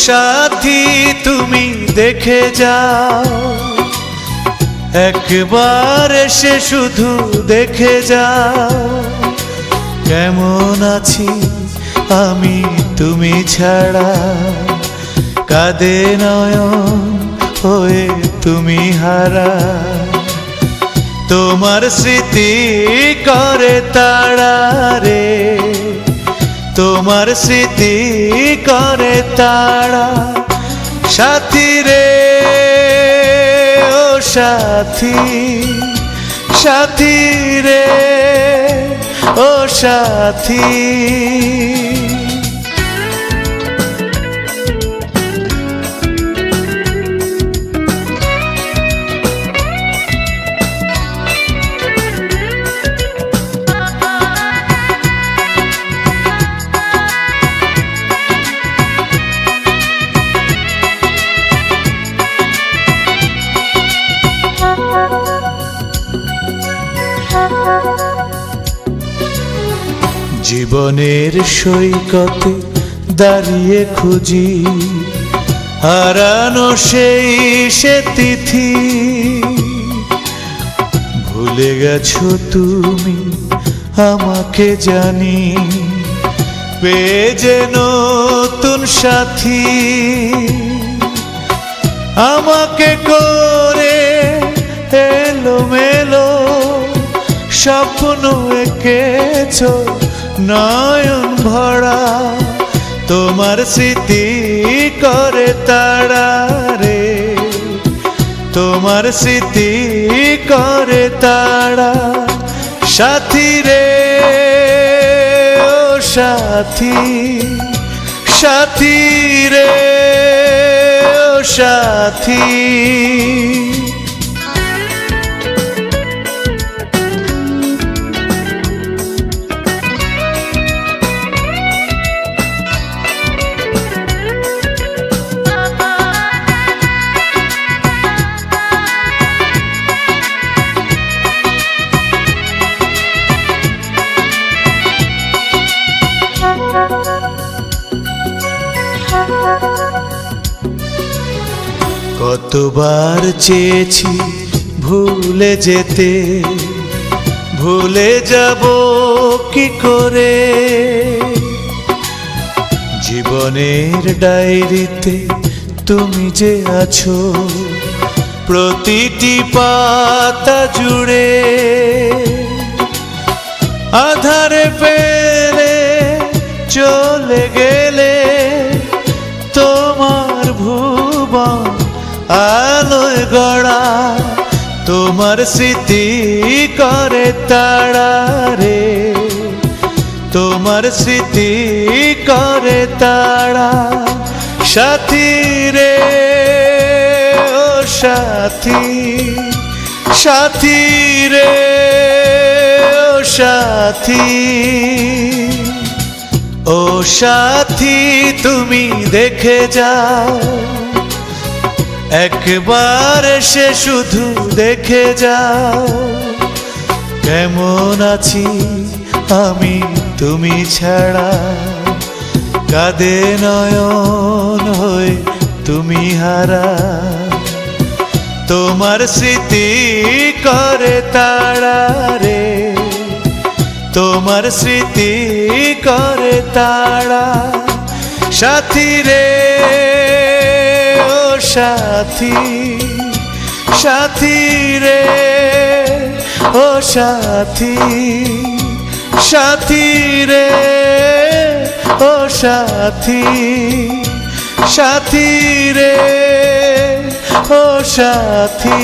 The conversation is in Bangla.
সাথী তুমি দেখে যাও, একবার এসে শুধু দেখে যাও, কেমন আছি আমি তুমি ছাড়া। কাঁদে নয়ন হয়ে তুমি হারা, তোমার স্মৃতি করে তাড়া রে, তোমার স্মৃতি করে তাড়া। সাথী রে ও সাথী, সাথী রে ও সাথী। জীবনের সৈকতে দাঁড়িয়ে খুঁজি হারানো সেই সে তিথি। ভুলে গেছো তুমি আমাকে জানি, পেয়ে যে নতুন সাথী। আমাকে করে এলোমেলো স্বপ্ন এঁকেছো নয়ন ভরা, তোমার স্মৃতি করে তাড়া রে, তোমার স্মৃতি করে তাড়া। সাথী রে ও সাথী, সাথী রে ও সাথী। কতবার চেয়েছি ভুলে যেতে, ভুলে যাব কি করে। জীবনের ডায়েরিতে তুমি যে আছো প্রতিটি পাতা জুড়ে। আধারে ফেলে চলে গেলে তোমার ভুবন আলোয় গড়া, তোমার স্মৃতি করে তাড়া রে, তোমার স্মৃতি করে তাড়া। সাথী রে ও সাথী, সাথী রে ও সাথী। ও সাথী তুমি দেখে যাও, একবার এসে শুধু দেখে যাও, কেমন আছি আমি তুমি ছাড়া। কাঁদে নয়ন হয়ে তুমি হারা, তোমার স্মৃতি করে তাড়া রে, তোমার স্মৃতি করে তাড়া। সাথী রে ও সাথী, সাথী রে ও সাথী, সাথী রে ও সাথী, সাথী রে ও সাথী।